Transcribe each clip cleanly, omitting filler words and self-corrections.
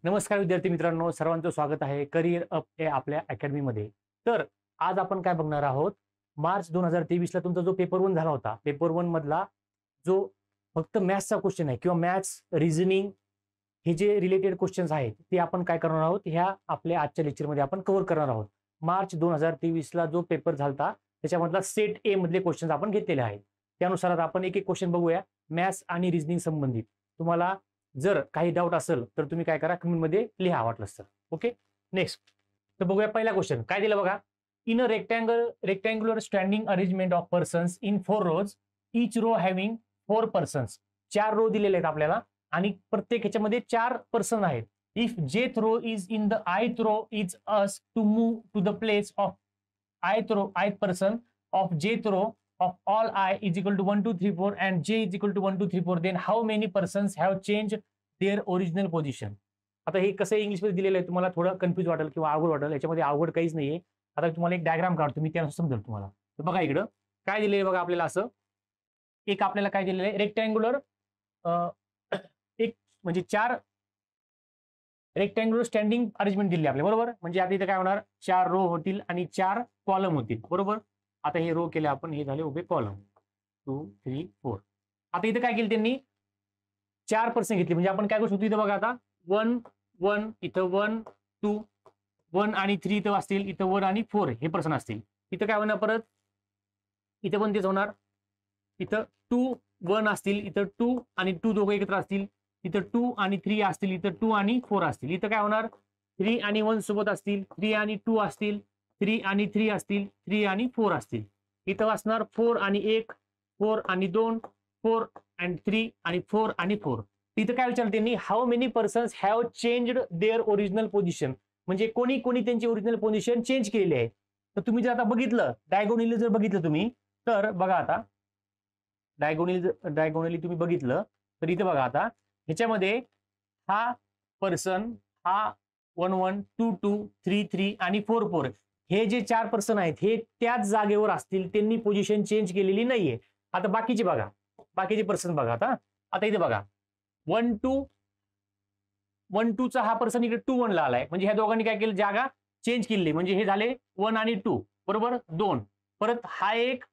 नमस्कार विद्यार्थी मित्रांनो, सर्वांचं स्वागत आहे करिअर अप या आपल्या अकॅडमीमध्ये. तर आज आपण काय बघणार आहोत, मार्च 2023 ला तुमचा जो पेपर 1 झाला होता, पेपर 1 मधला जो फक्त मॅथ्सचा क्वेश्चन आहे किंवा मॅथ्स, रिझनिंग हे जे रिलेटेड क्वेश्चन्स आहेत ते आपण काय करणार आहोत, ह्या आपल्या आजच्या लेक्चरमध्ये आपण कव्हर करणार आहोत. मार्च 2023 ला जो पेपर झालता त्याच्यामधला सेट ए मधले क्वेश्चन्स आपण घेतलेले आहेत. त्यानुसार आपण एक एक क्वेश्चन बघूया मॅथ्स आणि रिझनिंग संबंधित. तुम्हाला जर काही डाऊट असेल तर तुम्ही काय करा, कमेंटमध्ये लिहा वाटलंच तर. Okay, next. तर बघूया पहिला क्वेश्चन काय दिलं बघा. In a rectangular standing arrangement of persons in 4 rows, each row having 4 persons. 4 row दिलेले आहेत आपल्याला आणि प्रत्येक ह्याच्यामध्ये 4 पर्सन आहेत. If jth row is in the ith row, is us to move to the place of ith person of jth row of all I is equal to 1 2 3 4 and j is equal to 1 2 3 4, then how many persons have changed their original position. आता हे कसं English मध्ये दिलेलं आहे, तुम्हाला थोडं confuse वाटेल किंवा अवघड वाटेल. याच्यामध्ये अवघड काहीच नाहीये. आता तुम्हाला एक डायग्राम काढतो मी, त्यानुसार समजेल तुम्हाला. तर बघा इकडं काय दिलेलं आहे बघा आपल्याला. असं एक आपल्याला काय दिलेलं आहे, रेक्टँग्युलर एक म्हणजे 4 रेक्टँग्युलर स्टँडिंग अरेंजमेंट दिली आपल्या, बरोबर. म्हणजे आता इथे काय होणार, 4 रो होतील आणि 4 कॉलम होतील, बरोबर. आता हे रो केले आपण, हे झाले उभे कॉलम 2 3 4. आता इथे काय केलं त्यांनी, 4 पर्सन घेतले. म्हणजे आपण काय करू शकतो इथे बघा, आता 1 1 इथं 1 2 1 आणि 3 इथं असतील, इथं 1 आणि 4 हे पर्सन असतील. इथं काय होणार परत, इथं पण तेच होणार. इथं 2 1 असतील, इथं 2 आणि 2 दोघं एकत्र असतील, इथं 2 आणि 3 असतील, इथं 2 आणि 4 असतील. इथं काय होणार, 3 आणि 1 सोबत असतील, 3 आणि 2 असतील, 3 आणि 3 असतील, 3 आणि 4 असतील. इथं असणार 4 आणि 1 4 आणि 2 4 आणि 3 आणि 4 आणि 4. इथं काय विचारलं त्यांनी, how many persons have changed their original position. म्हणजे कोणी कोणी त्यांची ओरिजिनल पोझिशन चेंज केलेली आहे. तर तुम्ही जर आता बघितलं डायगोनली, जर बघितलं तुम्ही तर बघा, आता डायगोनली तुम्ही बघितलं तर इथे बघा, आता ह्याच्यामध्ये हा पर्सन, हा 1 1 2 2 3 3 आणि 4 4, हे जे 4 पर्सन आहेत हे त्याच जागेवर असतील, त्यांनी पोझिशन चेंज केलेली नाहीये. आता बाकीचे बघा, बाकीचे पर्सन बघा. आता इथे बघा 1 2 1 2 चा हा पर्सन इकडे 2 1 ला आलाय. म्हणजे ह्या दोघांनी काय केलं, जागा चेंज केली. म्हणजे हे झाले 1 आणि 2, बरोबर 2. परत हा एक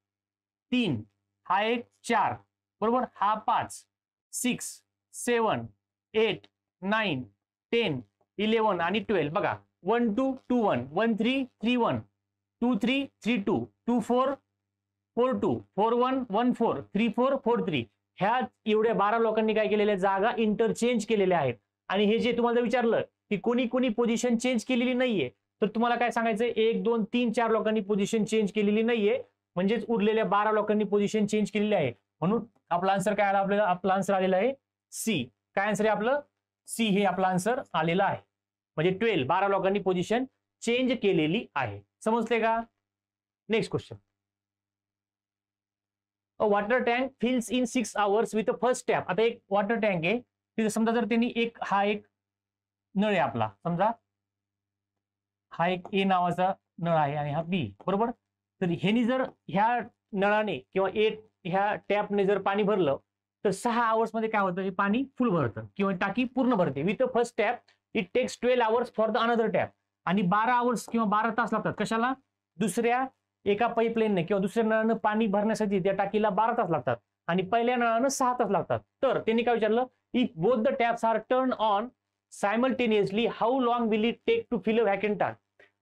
3, हा एक 4, बरोबर, हा 5 6 7 8 9 10 11 आणि 12. बघा 1 2 2 1 1 3 3 1 2 3 3 2 2 4 4 2 4 1 1 4 3 4 4 3. ह्या एवढ्या 12 लोकांनी काय केलेल्या जागा इंटरचेंज केलेल्या आहेत. आणि हे जे तुम्हाला विचारलं की कोणी कोणी पोझिशन चेंज केलेली नाहीये, तर तुम्हाला काय सांगायचं, 1 2 3 4 लोकांनी पोझिशन चेंज केलेली नाहीये. म्हणजेच उरलेल्या 12 लोकांनी पोझिशन चेंज केलेली आहे. म्हणून आपला आन्सर काय आला, आपल्याला आपला आन्सर आलेला आहे सी. काय आन्सर आहे आपलं, सी हे आपला आन्सर आलेला आहे. म्हणजे 12 लोकांनी पोझिशन चेंज केलेली आहे. समजले का. Next question. A water tank fills in 6 hours with first tap. आता एक वॉटर टँक आहे तिथे, समजा जर त्यांनी हा एक नळ आहे आपला, समजा हा एक ए नावाचा नळ आहे आणि हा बी, बरोबर. तर ह्यानी जर ह्या नळाने किंवा ह्या टॅपने जर पाणी भरलं तर 6 hours मध्ये काय होतं, हे पाणी फुल भरतं किंवा टाकी पूर्ण भरते. With first tap it takes 12 hours for the another tap. आणि 12 hours किंवा 12 तास लागतात कशाला, दुसऱ्या एका पाईपलाईनने किंवा दुसऱ्या नळानं पाणी भरण्यासाठी त्या टाकीला 12 तास लागतात आणि पहिल्या नळानं 6 तास लागतात. तर त्यांनी काय विचारलं, if both the taps are turn on simultaneously how long will it take to fill a vacant tank.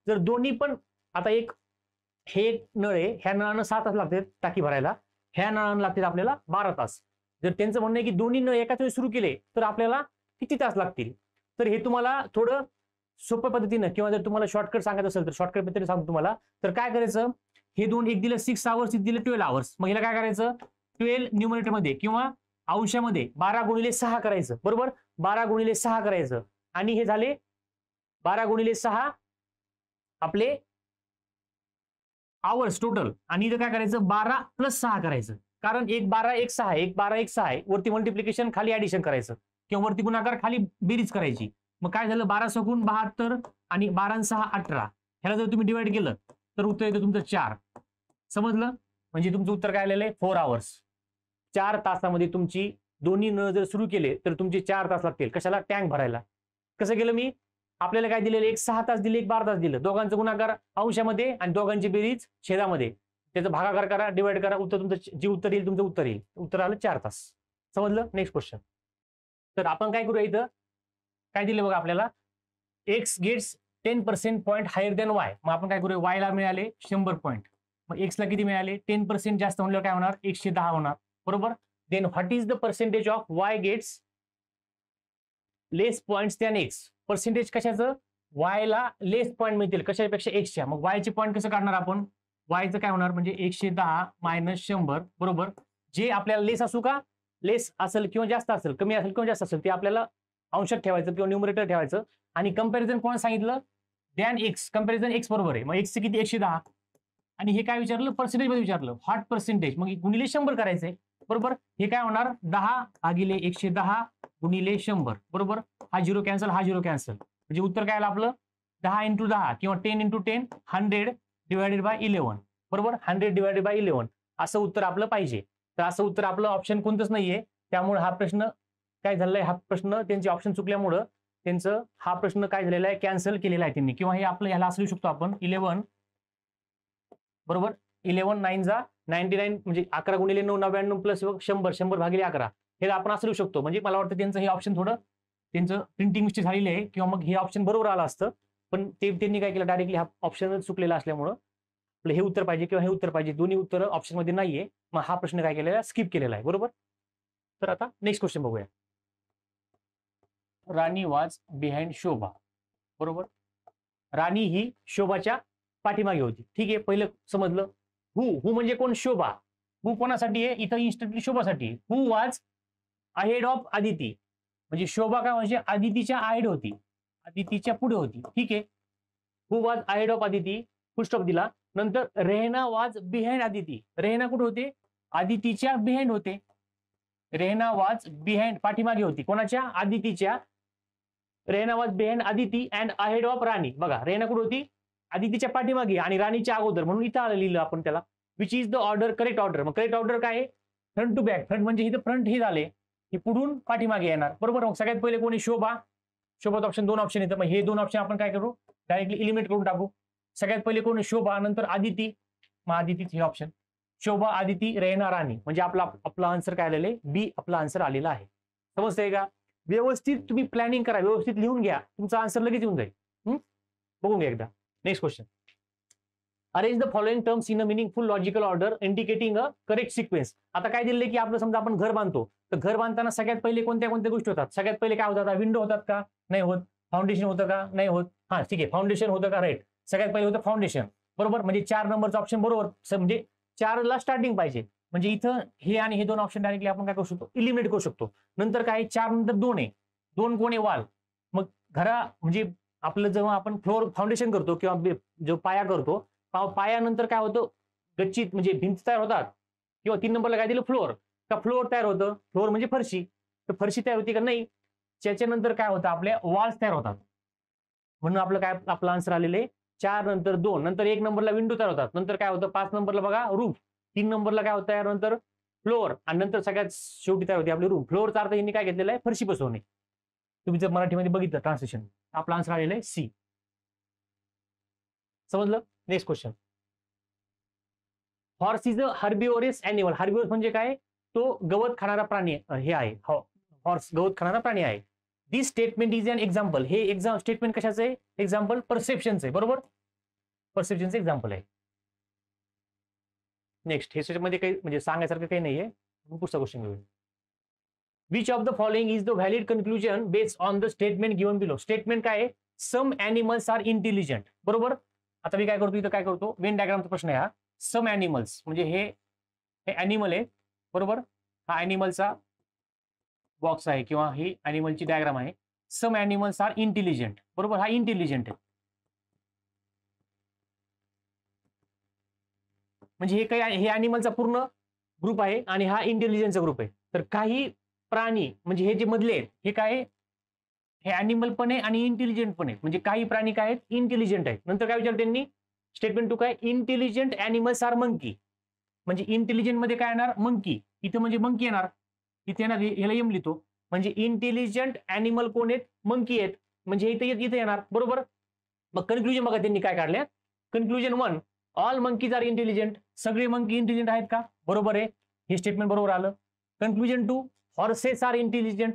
जर दोन्ही पण, आता हे नळ आहे, ह्या नळानं 6 तास लागतात टाकी भरायला, ह्या नळानं लागतात आपल्याला 12 तास. जर त्यांचं म्हणणं आहे की दोन्ही नळ एकाच वेळी सुरू केले तर आपल्याला किती तास लागतील. तर हे तुम्हाला थोडं सोप्या पद्धतीनं किंवा जर तुम्हाला शॉर्टकट सांगायचं असेल तर शॉर्टकट पद्धतीने सांगतो तुम्हाला. तर काय करायचं, हे दोन, एक दिलं 6 hours, एक दिलं 12 hours. मग याला काय करायचं, 12 न्यूमरेटर मध्ये किंवा अंशामध्ये 12 गुणिले 6 करायचं, बरोबर. 12 गुणिले 6 करायचं आणि हे झाले 12 गुणिले 6 आपले आवर्स टोटल. आणि इथं काय करायचं, 12 + 6 करायचं. कारण 1 12 1 6 1 12 1 6 आहे. वरती मल्टिप्लिकेशन, खाली ऍडिशन करायचं किंवा वरती गुणाकार, खाली बेरीज करायची. मग काय झालं, 12 × 72 आणि 12 × 6 18. ह्याला जर तुम्ही डिवाइड केलं तर उत्तर येतं तुमचं 4. समजलं. म्हणजे तुमचं उत्तर काय आलेलं आहे, 4 hours. 4 तासामध्ये तुमची दोन्ही नळ जर सुरू केले तर तुमचे 4 तास लागतील कशाला, टँक भरायला. कसं केलं मी, आपल्याला काय दिलेलं, एक 6 तास दिले, एक 12 तास दिलं, दोघांचं गुणाकार अंशामध्ये आणि दोघांची बेरीज छेदामध्ये, त्याचा भागाकार करा, डिवाइड करा, उत्तर तुमचं जे उत्तर येईल तुमचं उत्तर येईल. उत्तर आलं 4 तास. समजलं. Next question. तर आपण काय करूया, इथं काय दिले बघा आपल्याला, X gets 10% point higher than Y. मग आपण काय करूया, वायला मिळाले 100 पॉईंट, मग एक्सला किती मिळाले, 10% जास्त म्हणल्यावर काय होणार, 110 होणार. बरोबर. Then what is the percentage of Y gets less points than X. Percentage कशाचं, वायला लेस पॉईंट मिळतील कशापेक्षा, एक्सच्या. मग वायचे पॉईंट कसं काढणार आपण, वायचं काय होणार म्हणजे 110 मायनस 100. बरोबर. जे आपल्याला लेस असू का, लेस असेल किंवा जास्त असेल, कमी असेल किंवा जास्त असेल, ते आपल्याला अंशात ठेवायचं किंवा न्यूमरेटर ठेवायचं. आणि कंपॅरिझन कोण सांगितलं, दॅन एक्स. कंपॅरिझन एक्स बरोबर आहे, मग एक्सचं किती, 110. आणि हे काय विचारलं, पर्सेंटेज मध्ये विचारलं, व्हॉट पर्सेंटेज, मग गुणिले 100 करायचंय. बरोबर. हे काय होणार, 10 भागिले 110 गुणिले 100. बरोबर. हा 0 कॅन्सल, हा 0 कॅन्सल, म्हणजे उत्तर काय आलं आपलं, 10 × 10 किंवा 10 × 10, 100 डिवायडेड बाय 11. बरोबर. 100 डिवायडेड बाय 11 असं उत्तर आपलं पाहिजे. तर असं उत्तर आपलं ऑप्शन कोणतंच नाहीये, त्यामुळे हा प्रश्न काय झालाय, हा प्रश्न त्यांचे ऑप्शन चुकल्यामुळं त्यांचं हा प्रश्न काय झालेला आहे, कॅन्सल केलेला आहे त्यांनी. किंवा हे आपलं ह्याला असू शकतो आपण 11. बरोबर. 11 9 जा 99, म्हणजे 11 गुणिले 9 99 प्लस 100, 100 भागिले 11, हे आपण असू शकतो. म्हणजे मला वाटतं त्यांचं हे ऑप्शन थोडं त्यांचं प्रिंटिंग मिस्टेक झालेली आहे, किंवा मग हे ऑप्शन बरोबर आलं असतं, पण त्यांनी काय केलं, डायरेक्टली हा ऑप्शन चुकलेला असल्यामुळं आपलं हे उत्तर पाहिजे किंवा हे उत्तर पाहिजे, दोन्ही उत्तर ऑप्शन मध्ये नाहीये. मग हा प्रश्न काय केलेला, स्किप केलेला आहे. बरोबर. तर आता नेक्स्ट क्वेश्चन बघूया. राणी वाज बिहाइंड शोभा. बरोबर. राणी ही शोभाच्या पाठीमागे होती. ठीक आहे, पहिलं समजलं. हू म्हणजे कोण, शोभा. हू कोणासाठी आहे, इथं instantly शोभासाठी. Who was ahead of Aditi, म्हणजे शोभा काय म्हणजे आदितीच्या अहेड होती, आदितीच्या पुढे होती. ठीक आहे. Who was ahead of Aditi, full stop दिला. नंतर रेहना वाज बिहाइंड आदिती. रेहना कुठे होते, आदितीच्या बिहाइंड होते. रेहना वाज बिहाइंड पाठीमागे होती, कोणाच्या, आदितीच्या. Rehana was behind Aditi and ahead of Rani. बघा, रेहना कुठे होती, आदितीच्या पाठीमागे आणि राणीच्या अगोदर, म्हणून इथं आलं, लिहिलं आपण त्याला. Which is the order, correct order. मग करेक्ट ऑर्डर काय आहे, फ्रंट टू बॅक. फ्रंट म्हणजे इथं फ्रंट हे झाले, हे पुढून पाठीमागे येणार. बरोबर. मग सगळ्यात पहिले कोणी, शोभा. शोभात ऑप्शन 2 ऑप्शन येतं, मग हे 2 ऑप्शन आपण काय करू, डायरेक्टली एलिमिनेट करून टाकू. सगळ्यात पहिले कोणी, शोभा, नंतर आदिती, मग आदितीच हे ऑप्शन. शोभा, आदिती, रेहना, राणी, म्हणजे आपला आन्सर काय आलेलं आहे, बी आपला आन्सर आलेला आहे. समजतंय का. व्यवस्थित तुम्ही प्लॅनिंग करा, व्यवस्थित लिहून घ्या, तुमचा आन्सर लगेच येऊन जाईल. बघून घ्या एकदा. Next question. Arrange the following terms in a meaningful logical order indicating a correct sequence. आता काय दिले की आपलं समजा आपण घर बांधतो, तर घर बांधताना सगळ्यात पहिले कोणत्या कोणत्या गोष्टी होतात, सगळ्यात पहिले काय होतात, विंडो होतात का, नाही होत. फाउंडेशन होतं का, नाही होत. हा ठीक आहे, फाउंडेशन होतं का, राईट. सगळ्यात पहिले होतं फाउंडेशन. बरोबर. म्हणजे 4 नंबरचा ऑप्शन बरोबर, म्हणजे 4 ला स्टार्टिंग पाहिजे. म्हणजे इथं हे आणि हे 2 ऑप्शन डायरेक्टली आपण काय करू शकतो, इलिमिनेट करू शकतो. नंतर काय, 4 नंतर 2 आहे, 2 कोण आहे, वाल. मग घरा म्हणजे आपलं जेव्हा आपण फ्लोअर फाउंडेशन करतो किंवा जो पाया करतो, पायानंतर काय होतं, गच्चीत म्हणजे भिंत तयार होतात. किंवा 3 नंबरला काय दिलं, फ्लोअर. का फ्लोअर तयार होतं, फ्लोअर म्हणजे फरशी, तर फरशी तयार होती का, नाही. त्याच्यानंतर काय होतं, आपल्या वॉल्स तयार होतात. म्हणून आपलं काय, आपलं आन्सर आलेले 4 नंतर 2, नंतर 1 नंबरला विंडो तयार होतात. नंतर काय होतं, 5 नंबरला बघा रूफ, 3 नंबरला काय होतं, नंतर फ्लोअर, आणि नंतर सगळ्यात शेवटी तयार होती आपली रूम. फ्लोअरचा अर्थ यांनी काय घेतलेला आहे, फरशी बसवणे. तुम्ही जर मराठीमध्ये बघितलं ट्रान्सलेशन, आपला आन्सर आलेला आहे सी. समजलं. Next question. Horse is a हर्बिओरस animal. हर्बिओरस म्हणजे काय, तो गवत खाणारा प्राणी हे आहे. हॉर्स गवत खाणारा प्राणी आहे. दिस स्टेटमेंट इज अन एक्झाम्पल. हे स्टेटमेंट कशाचं आहे, एक्झाम्पल परसेप्शनचं आहे. बरोबर. परसेप्शनचं एक्झाम्पल आहे. नेक्स्ट, हे त्याच्यामध्ये काही म्हणजे सांगायसारखं काही नाहीये. पुढचा क्वेश्चन घेऊया. Which of the following is the valid conclusion based on the statement given below. Statement काय आहे, सम ॲनिमल्स आर इंटेलिजंट. बरोबर. आता मी काय करतो, इथं काय करतो, वेन डायग्रामचा प्रश्न आहे हा. सम ॲनिमल्स म्हणजे हे ॲनिमल आहे. बरोबर. हा ॲनिमलचा बॉक्स आहे किंवा ही ॲनिमलची डायग्राम आहे. Some animals are intelligent. बरोबर. हा इंटेलिजंट आहे, म्हणजे हे काही हे ॲनिमलचा पूर्ण ग्रुप आहे आणि हा इंटेलिजन्सचा ग्रुप आहे. तर काही प्राणी म्हणजे हे जे मधले आहेत, हे काय, हे ॲनिमल पण आहे आणि इंटेलिजंट पण आहे. म्हणजे काही प्राणी काय आहेत, इंटेलिजंट आहेत. नंतर काय विचारलं त्यांनी, स्टेटमेंट 2 काय, इंटेलिजंट ॲनिमल्स आर मंकी. म्हणजे इंटेलिजंट मध्ये काय येणार, मंकी. इथं म्हणजे मंकी येणार, इथे येणार, याला एम लिहितो. म्हणजे इंटेलिजंट ॲनिमल कोण आहेत, मंकी आहेत. म्हणजे इथे येणार बरोबर. मग कन्क्लुजन बघा त्यांनी काय काढले. Conclusion 1, all monkeys are intelligent. सगळे मंकी इंटेलिजंट आहेत का? बरोबर आहे, हे स्टेटमेंट बरोबर आलं. Conclusion 2, horses are intelligent.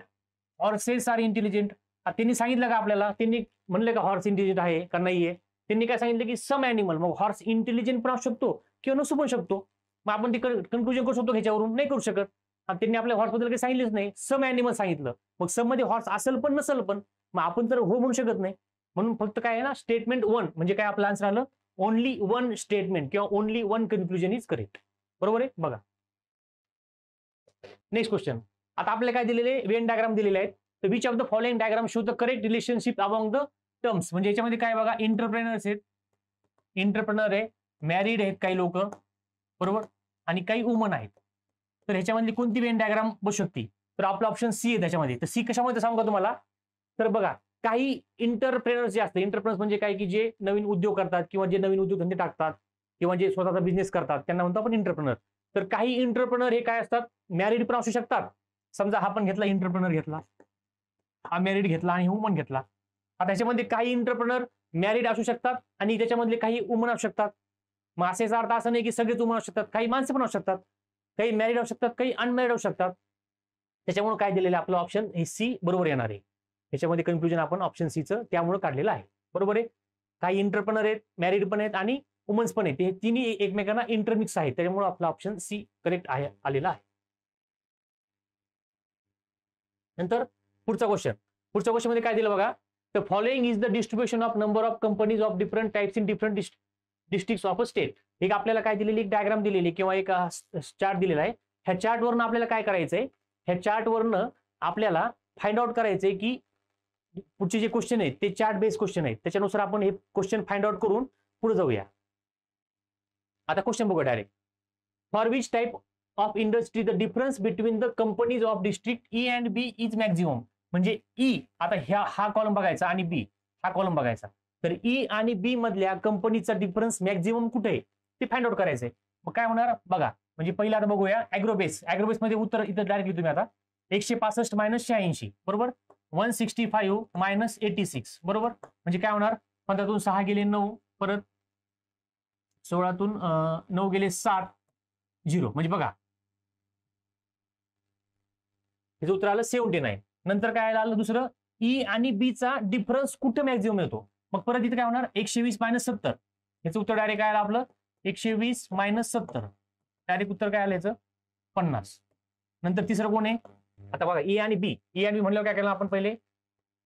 Horses are intelligent. त्यांनी सांगितलं का आपल्याला, त्यांनी म्हणले का हॉर्स इंटेलिजंट आहे का नाहीये? त्यांनी काय सांगितलं की सम ॲनिमल. मग हॉर्स इंटेलिजंट पण असू शकतो किंवा नसू पण शकतो. मग आपण ते कन्क्लुजन करू शकतो ह्याच्यावरून? नाही करू शकत. त्यांनी आपल्या हॉर्स बद्दल काही सांगितलंच नाही, सम ॲनिमल सांगितलं. मग सम मध्ये हॉर्स असेल पण नसेल पण, मग आपण तर हो म्हणू शकत नाही. म्हणून फक्त काय आहे ना, स्टेटमेंट 1 म्हणजे काय आपलं आन्सर आलं, ओनली वन स्टेटमेंट किंवा only one conclusion is correct. बरोबर आहे. बघा नेक्स्ट क्वेश्चन. आता आपल्याला काय दिलेले, वेन डायग्राम दिलेले आहेत. तर which of the following diagram show the correct relationship among the terms. म्हणजे याच्यामध्ये काय बघा, एंटरप्रेनर्स आहेत, एंटरप्रेनर आहे, मॅरिड आहेत काही लोक बरोबर, आणि काही वुमन आहेत. तर ह्याच्यामधली कोणती वेन डायग्राम बसू शकते? तर आपला ऑप्शन सी आहे त्याच्यामध्ये. तर सी कशामध्ये सांगू का तुम्हाला? तर बघा, काही इंटरप्रेनर्स जे असतात, इंटरप्रेनर्स म्हणजे काय की जे नवीन उद्योग करतात किंवा जे नवीन उद्योगधंदे टाकतात किंवा जे स्वतःचा बिझनेस करतात त्यांना म्हणतो आपण इंटरप्रेनर. तर काही इंटरप्रेनर हे काय असतात, मॅरिड पण असू शकतात. समजा हा पण घेतला इंटरप्रेनर घेतला, हा मॅरिड घेतला आणि वुमन घेतला. आता त्याच्यामध्ये काही इंटरप्रेनर मॅरिड असू शकतात आणि त्याच्यामधले काही वुमन असू शकतात. मग असेच अर्थ असं नाही की सगळेच वुमन असू शकतात, काही माणसं पण असू शकतात, काही मॅरिड असू शकतात, काही अनमॅरिड असू शकतात. त्याच्यामुळे काय दिलेलं आपलं ऑप्शन हे सी बरोबर येणार आहे. त्याच्यामध्ये कन्क्लुजन आपण ऑप्शन सीचं त्यामुळे काढलेलं आहे. बरोबर आहे. काही इंटरप्रेनर आहेत, मॅरिड पण आहेत आणि वुमन्स पण आहेत, हे तिन्ही एकमेकांना इंटरमिक्स आहेत. त्याच्यामुळे आपला ऑप्शन सी करेक्ट आहे आलेला आहे. नंतर पुढचा क्वेश्चन मध्ये काय दिलं बघा, the following is the distribution of number of companies of different types in different districts of a state. एक आपल्याला काय दिलेली, एक डायग्राम दिलेली किंवा एक चार्ट दिलेला आहे. ह्या चार्टवरनं आपल्याला काय करायचंय, ह्या चार्टवरनं आपल्याला फाइंड आउट करायचंय की पुढचे जे क्वेश्चन आहेत ते चार्ट बेस्ड क्वेश्चन आहेत. त्याच्यानुसार आपण हे क्वेश्चन फाइंड आउट करून पुढे जाऊया. आता क्वेश्चन बघूया direct. For which type of industry the difference between the companies of district E and B is maximum. म्हणजे ई, आता हा कॉलम बघायचा आणि बी हा कॉलम बघायचा. तर ई आणि बी मधल्या कंपनीचा डिफरन्स मॅक्झिमम कुठे आहे ते फाइंड आउट करायचंय. मग काय होणार बघा, म्हणजे पहिला आता बघूया ॲग्रोबेस. ॲग्रोबेस मध्ये उत्तर इथं डायरेक्टली तुम्ही आता 165 मायनस 86 बरोबर, 165 मायनस 86 बरोबर. म्हणजे काय होणार, 15तून 6 गेले 9, परत 16तून 9 गेले 7, 0. म्हणजे बघा याचं उत्तर आलं 79. नंतर काय आलं दुसरं, ई आणि बी चा डिफरन्स कुठे मॅक्झिमम येतो. मग परत इथे काय होणार, 120 मायनस 70. याचं उत्तर डायरेक्ट काय आलं आपलं, 120 मायनस 70. डायरेक्ट उत्तर काय आलं याचं, 50. नंतर तिसरं कोण आहे, आता बघा ए आणि बी. ए आणि बी म्हणल्यावर काय केलं आपण, पहिले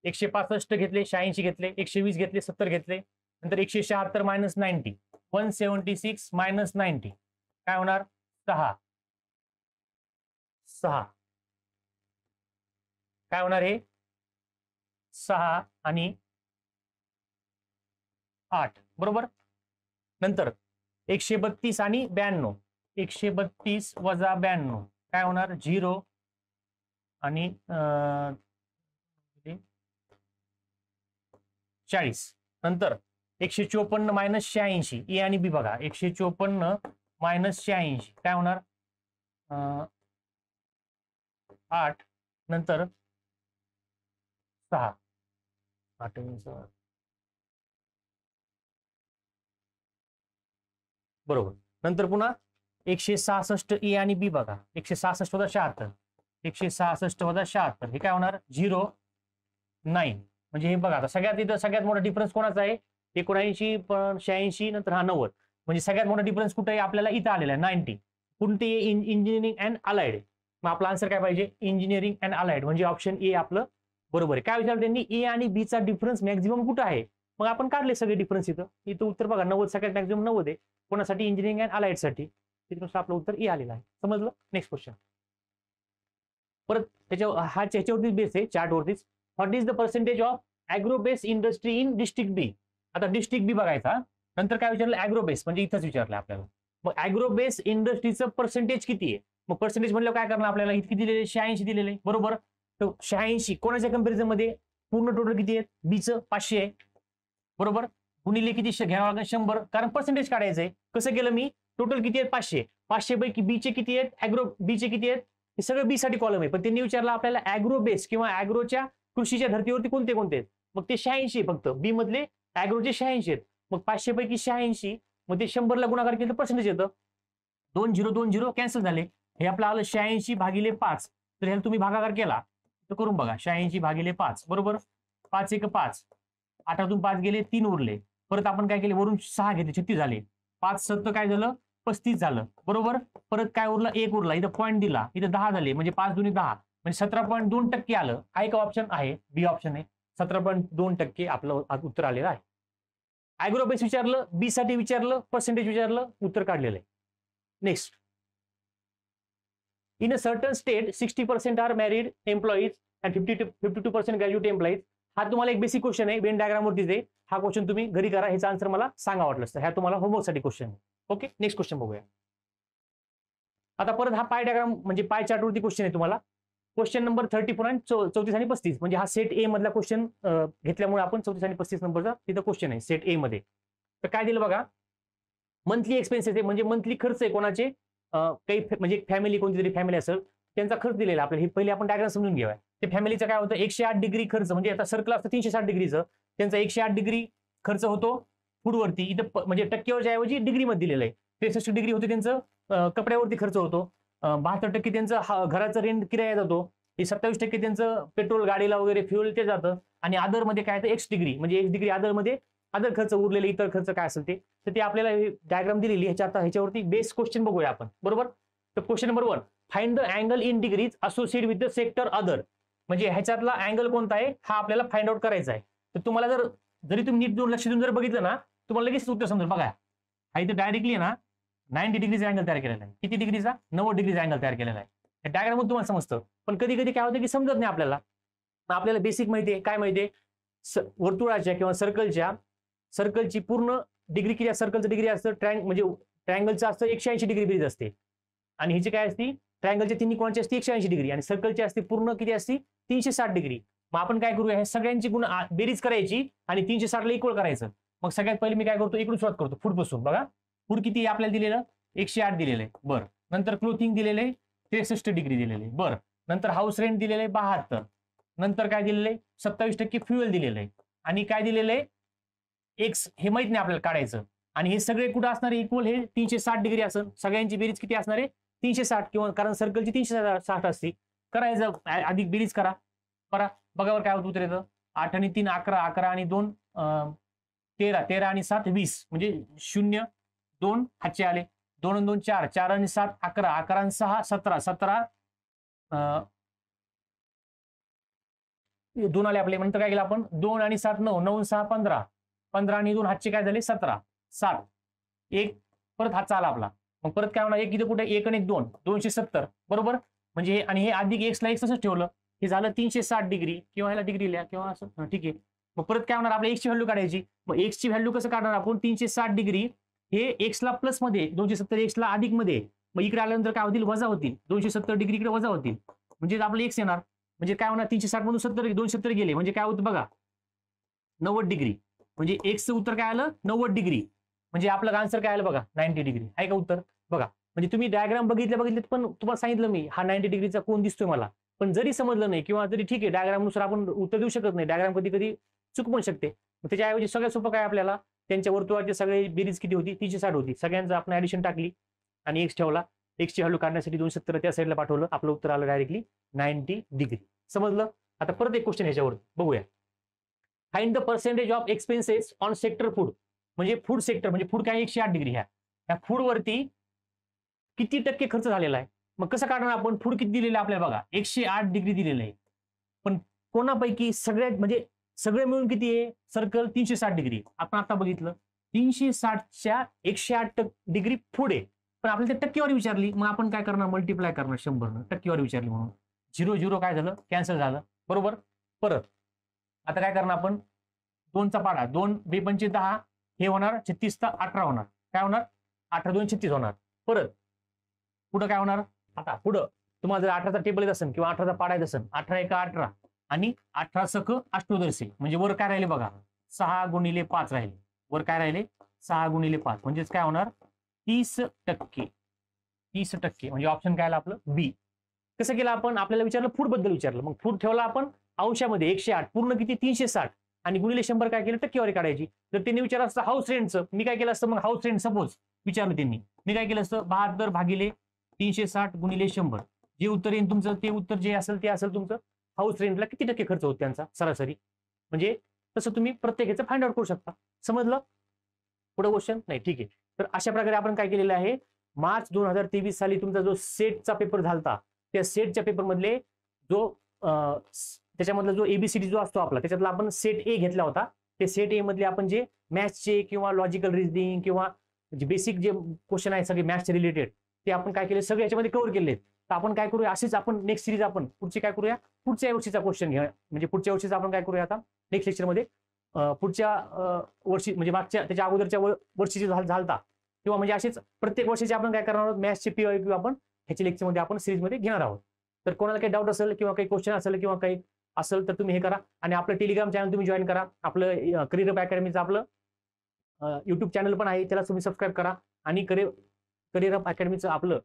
165 घेतले, 86 घेतले, 120 घेतले, 70 घेतले. नंतर 176 मायनस 90, 176 मायनस 90 काय होणार, 6 काय होणार आहे, 6 आणि 8 बरोबर. नंतर 132 आणि 92, 132 वजा 92 काय होणार, 0 आणि 40. नंतर 154 मायनस 86, ए आणि बी बघा, 154 मायनस 86 काय होणार, 8 नंतर 6, 8 बरोबर. नंतर पुन्हा 166 ए आणि बी बघा, 166 वजा 76, 166 वजा 76 हे काय होणार, 0 9. म्हणजे हे बघा आता सगळ्यात मोठा डिफरन्स कोणाचा आहे, 79 पण 86 नंतर हा 90. म्हणजे सगळ्यात मोठा डिफरन्स कुठे आहे आपल्याला, इथं आलेला आहे 90. कोणते, इंजिनिअरिंग अँड अलाइड. मग आपला आन्सर काय पाहिजे, इंजिनिअरिंग अँड अलाइड. म्हणजे ऑप्शन ए आपलं बरोबर आहे. काय विचारलं त्यांनी, ए आणि बी चा डिफरन्स मॅक्झिमम कुठे आहे. मग आपण काढले सगळे डिफरन्स. इथं उत्तर बघा 90 सगळ्यात मॅक्झिमम 90 आहे. कोणासाठी, इंजिनिअरिंग अँड अलाइड साठी. त्याच्यानुसार आपलं उत्तर ए आलेलं आहे. समजलं. Next question. परत ह्याच्यावरतीच बेस आहे, चार्टवरतीच. What is the percentage of agrobase industry in district B. आता डिस्ट्रिक्ट बी बघायचा. नंतर काय विचारलं, ॲग्रोबेस म्हणजे इथंच विचारलं आपल्याला. मग ॲग्रोबेस इंडस्ट्रीचं पर्सेंटेज किती आहे. मग पर्सेंटेज म्हणलं काय करणार आपल्याला, किती दिलेले, 86 दिलेले बरोबर. तर 86 कोणाच्या कंपॅरिझन मध्ये, पूर्ण टोटल किती आहे, बीचं 500 आहे बरोबर. गुणिले किती घ्यावं लागेल, 100. कारण पर्सेंटेज काढायचंय. कसं केलं मी, टोटल किती आहेत 500. 500 पैकी बीचे किती आहेत, ॲग्रो बीचे किती आहेत, हे सगळं बी साठी कॉलम आहे. पण त्यांनी विचारलं आपल्याला ॲग्रोबेस किंवा ॲग्रोच्या कृषीच्या धर्तीवरती कोणते कोणते आहेत. मग ते 86 फक्त बी मधले ऍग्रोचे 86 आहेत. मग 500 पैकी 86, मग ते 100 ला गुणाकार केलं तर पर्सेंटेज येतं. 2 0 कॅन्सल झाले. हे आपलं आलं 86/5. तर ह्याला तुम्ही भागाकार केला तर करून बघा. 86/5 बरोबर. 5 1 5, 8तून 5 गेले, 3 उरले. परत आपण काय केले, वरून 6 घेतले, 36 झाले. 5 7 काय झालं, 35 झालं बरोबर. परत काय उरलं, 1 उरला, इथं पॉईंट दिला, इथं 10 झाले, म्हणजे 5 दुनी 10, म्हणजे 17.2% आलं. आहे का ऑप्शन? आहे, बी ऑप्शन आहे. 17.2% आपलं उत्तर आलेलं आहे. ऍग्रोबेस विचारलं, बी साठी विचारलं, पर्सेंटेज विचारलं, उत्तर काढलेलं आहे. Next, in a certain state 60% are married employees and 52% graduate employees. हा तुम्हाला एक बेसिक क्वेश्चन आहे, वेन डायग्राम वरतीच आहे. हा क्वेश्चन तुम्ही घरी करा, ह्याचा आन्सर मला सांगा वाटलं तर. ह्या तुम्हाला होमवर्कसाठी क्वेश्चन आहे. ओके, नेक्स्ट क्वेश्चन बघूया. आता परत हा पाय डायग्राम म्हणजे पाय चार्ट वरती क्वेश्चन आहे तुम्हाला. क्वेश्चन नंबर 34 आणि 34 आणि 35, म्हणजे हा सेट ए मधला क्वेश्चन घेतल्यामुळे आपण 34 आणि 35 नंबरचा तिथं क्वेश्चन आहे सेट ए मध्ये. तर काय दिलं बघा, मंथली एक्सपेन्सेस आहे, म्हणजे मंथली खर्च आहे कोणाचे, काही म्हणजे फॅमिली, कोणती तरी फॅमिली असेल त्यांचा खर्च दिलेला आपल्याला. हे पहिले आपण डायग्राम समजून घेऊया. ते फॅमिलीचं काय होतं, 108 डिग्री खर्च, म्हणजे आता सर्कल असतं 360 डिग्रीचं, त्यांचा 108 डिग्री खर्च होतो फूडवरती. इथं म्हणजे टक्केवरच्या ऐवजी डिग्रीमध्ये दिलेलं आहे. 63 डिग्री होते त्यांचं कपड्यावरती खर्च होतो. 72% त्यांचं घराचं रेंट किराया जातो. 27% त्यांचं पेट्रोल गाडीला वगैरे फ्युएल ते जातं. आणि अदर मध्ये काय तर एक्स डिग्री, म्हणजे एक्स डिग्री अदर मध्ये अदर खर्च, उरलेले इतर खर्च काय असेल ते. तर ते आपल्याला डायग्राम दिलेली, ह्याच्यावरती बेस क्वेश्चन बघूया आपण बरोबर. तर question number 1, find the angle in degrees associate with the sector other. म्हणजे ह्याच्यातला अँगल कोणता आहे हा आपल्याला फाइंड आउट करायचा आहे. तर तुम्हाला जरी तुम्ही नीट लक्ष देऊन जर बघितलं ना, तुम्हाला लगेच उत्तर समजेल. बघा, हा इथं डायरेक्टली आहे ना 90 डिग्रीचा अँगल तयार केलेला आहे. किती डिग्रीचा? 90 डिग्रीचा अँगल तयार केलेला आहे. डायग्राम तुम्हाला समजतं, पण कधी कधी काय होतं की समजत नाही आपल्याला. आपल्याला बेसिक माहिती आहे, काय माहिती आहे, वर्तुळाच्या किंवा सर्कलची पूर्ण डिग्री किती, सर्कलचं डिग्री असतं, म्हणजे ट्रायंगलचं असतं 180 डिग्री बेरीज असते. आणि ह्याची काय असते, ट्रायंगलच्या तिन्ही कोणाची असते 180 डिग्री, आणि सर्कलची असते पूर्ण किती असते 360 डिग्री. मग आपण काय करूया, हे सगळ्यांची बेरीज करायची आणि 360 ला इक्वल करायचं. मग सगळ्यात पहिले मी काय करतो, इकडून सुरुवात करतो फूडपासून. बघा, फूड किती आपल्याला दिलेलं, 108 दिलेलं आहे बरं. नंतर क्लोथिंग दिलेलं आहे 63 डिग्री दिलेले आहे बरं. नंतर हाऊस रेंट दिलेलं आहे 72. नंतर काय दिलेलं आहे, 27% फ्युएल दिलेलं आहे. आणि काय दिलेलं आहे, एक्स हे माहित नाही आपल्याला काढायचं. आणि हे सगळे कुठं असणार आहे, इक्वल, हे 360 डिग्री असेल. सगळ्यांची बेरीज किती असणार आहे, 360, किंवा कारण सर्कलची 360 असते. करायचं, अधिक बेरीज करा. बघा काय होतं उत्तर येतं. 8 आणि 3 11, 11 आणि 2 13, 13 आणि 7 20, म्हणजे 0 2 हातचे आले. 2 आणि 2 4, 4 आणि 7 11, 11 आणि 6 17, 17 2 आले आपले. नंतर काय केलं आपण, 2 आणि 7 9, 9 6 15, 15 आणि 2 हातचे काय झाले 17, 7 1 परत हातचा आला आपला. मग परत काय होणार, एक इथे कुठे 1 आणि 2 270 बरोबर. म्हणजे हे आणि हे अधिक एक्स ला एक्स असंच ठेवलं, हे झालं 360 डिग्री, किंवा ह्याला डिग्री लिहा किंवा असं, ठीक आहे. मग परत काय होणार, आपल्या एक्सची व्हॅल्यू काढायची. मग एक्सची व्हॅल्यू कसं काढणार आपण, 360 डिग्री हे एक्स ला प्लस मध्ये, 270 एक्स ला अधिक मध्ये. मग इकडे आल्यानंतर काय होतील, वजा होतील. 270 डिग्री इकडे वजा होतील, म्हणजे आपलं एक्स येणार. म्हणजे काय होणार, 360 मधून 70 270 गेले, म्हणजे काय होतं बघा 90 डिग्री. म्हणजे एक्सचं उत्तर काय आलं 90 डिग्री. म्हणजे आपलं आन्सर काय आलं बघा 90 डिग्री. आहे का उत्तर? बघा, म्हणजे तुम्ही डायग्राम बघितले पण तुम्हाला सांगितलं मी हा 90 डिग्रीचा कोण दिसतोय मला, पण जरी समजलं नाही किंवा जरी ठीक आहे डायग्राम नुसार आपण उत्तर देऊ शकत नाही, डायग्राम कधी कधी चूक पण शकते. त्याच्याऐवजी सगळ्यात सोपं काय आपल्याला, त्यांच्या वर्तुळाचे सगळे बेरीज किती होती 360 होती, सगळ्यांचं आपण ऍडिशन टाकली आणि एक्स ठेवला. एक्सची व्हॅल्यू काढण्यासाठी 270 त्या साईडला पाठवलं, आपलं उत्तर आलं डायरेक्टली 90 डिग्री. समजलं? आता परत एक क्वेश्चन ह्याच्यावर बघूया. Find the percentage of expenses on sector food. म्हणजे फूड सेक्टर, म्हणजे फूड काय 108 डिग्री, ह्या फूड वरती किती टक्के खर्च झालेला आहे. मग कसं काढणार आपण, फूड किती दिलेलं आहे आपल्याला बघा 108 डिग्री दिलेलं आहे, पण कोणापैकी सगळ्यात म्हणजे सगळे मिळून किती आहे, सर्कल 360 डिग्री. आपण आता बघितलं 360च्या 108 डिग्री फूड आहे, पण आपल्याला ते टक्केवारी विचारली. मग आपण काय करणार, मल्टिप्लाय करणार 100 टक्केवारी विचारली म्हणून. 0 0 काय झालं, कॅन्सल झालं बरोबर. परत आता काय करणार आपण, 2चा पाडा, 2 2 पंचे 10, हे होणार 36 चा 18 होणार. काय होणार, 18 2 36 होणार. परत पुढं काय होणार, आता पुढं तुम्हाला जर 18चा टेबल येत असेल किंवा 18चा पाडा येत असेल, 18 1 18 आणि 18 सख अष्टोदर्शी, म्हणजे वर काय राहिले बघा 6 गुणिले 5 राहिले. वर काय राहिले 6 गुणिले 5, म्हणजेच काय होणार 30%. 30% म्हणजे ऑप्शन काय आलं आपलं बी. कसं केलं आपण, आपल्याला विचारलं फूड बद्दल विचारलं, मग फूड ठेवला आपण अंशामध्ये 108, पूर्ण किती 360, आणि गुणिले 100 काय केलं, टक्केवारी काढायची. जर त्यांनी विचारलं असतं हाऊस रेंटचं, मी काय केलं असतं, मग हाऊस रेंट सपोज विचारलं त्यांनी, मी काय केलं असतं, 72 भागिले 360 गुणिले 100, जे उत्तर येईल तुमचं ते उत्तर जे असेल ते असेल तुमचं हाऊस रेंटला किती टक्के खर्च होतो त्यांचा सरासरी. म्हणजे तसं तुम्ही प्रत्येकाचं फाइंड आउट करू शकता. समजलं? पुढे क्वेश्चन नाही, ठीक आहे. तर अशा प्रकारे आपण काय केलेलं आहे, मार्च 2023 साली तुमचा जो सेटचा पेपर झालता, त्या सेटच्या पेपर मधले जो त्याच्यामधला जो एबीसीडी जो असतो आपला, त्याच्यातला आपण सेट ए घेतला होता. ते सेट ए मधले आपण जे मॅथ्सचे किंवा लॉजिकल रिझनिंग किंवा जे बेसिक जे क्वेश्चन आहेत सगळे मॅथ्सचे रिलेटेड, ते आपण काय केले सगळे याच्यामध्ये कव्हर केले. तर आपण काय करूया, असेच आपण नेक्स्ट सिरीज आपण पुढची काय करूया, पुढच्या वर्षीचा क्वेश्चन घ्या. म्हणजे पुढच्या वर्षीचा आपण काय करूया आता नेक्स्ट लेक्चरमध्ये, पुढच्या वर्षी म्हणजे मागच्या त्याच्या अगोदरच्या वर्षीची झालता किंवा म्हणजे असेच प्रत्येक वर्षीचे आपण काय करणार आहोत, मॅथ्सचे PYQ आपण ह्याच्या लेक्चरमध्ये आपण सिरीजमध्ये घेणार आहोत. तर कोणाला काही डाऊट असेल किंवा काही क्वेश्चन असेल किंवा काही असेल तर तुम्ही हे करा. आणि आपलं टेलिग्राम चॅनल तुम्ही जॉईन करा. आपलं करिअर अप अकॅडमीचं आपलं युट्यूब चॅनल पण आहे, त्याला तुम्ही सबस्क्राईब करा. आणि करिअर अप अकॅडमीचं आपलं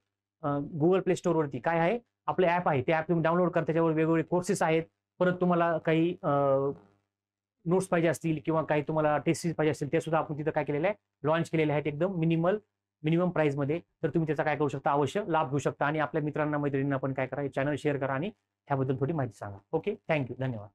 गुगल प्ले स्टोअरवरती काय आहे, आपलं ॲप आहे, ते ॲप तुम्ही डाउनलोड करा. त्याच्यावर वेगवेगळे कोर्सेस आहेत. परत तुम्हाला काही नोट्स पाहिजे असतील किंवा काही तुम्हाला टेस्ट सीरीज पाहिजे असतील, ते सुद्धा आपण तिथं काय केलेलं आहे, लॉन्च केलेले आहेत एकदम मिनिमम प्राइसमध्ये. तर तुम्ही त्याचा काय करू शकता, अवश्य लाभ घेऊ शकता. आणि आपल्या मित्रांना मैत्रिणींना पण काय करा, चॅनल शेअर करा आणि त्याबद्दल थोडी माहिती सांगा. ओके, थँक्यू, धन्यवाद.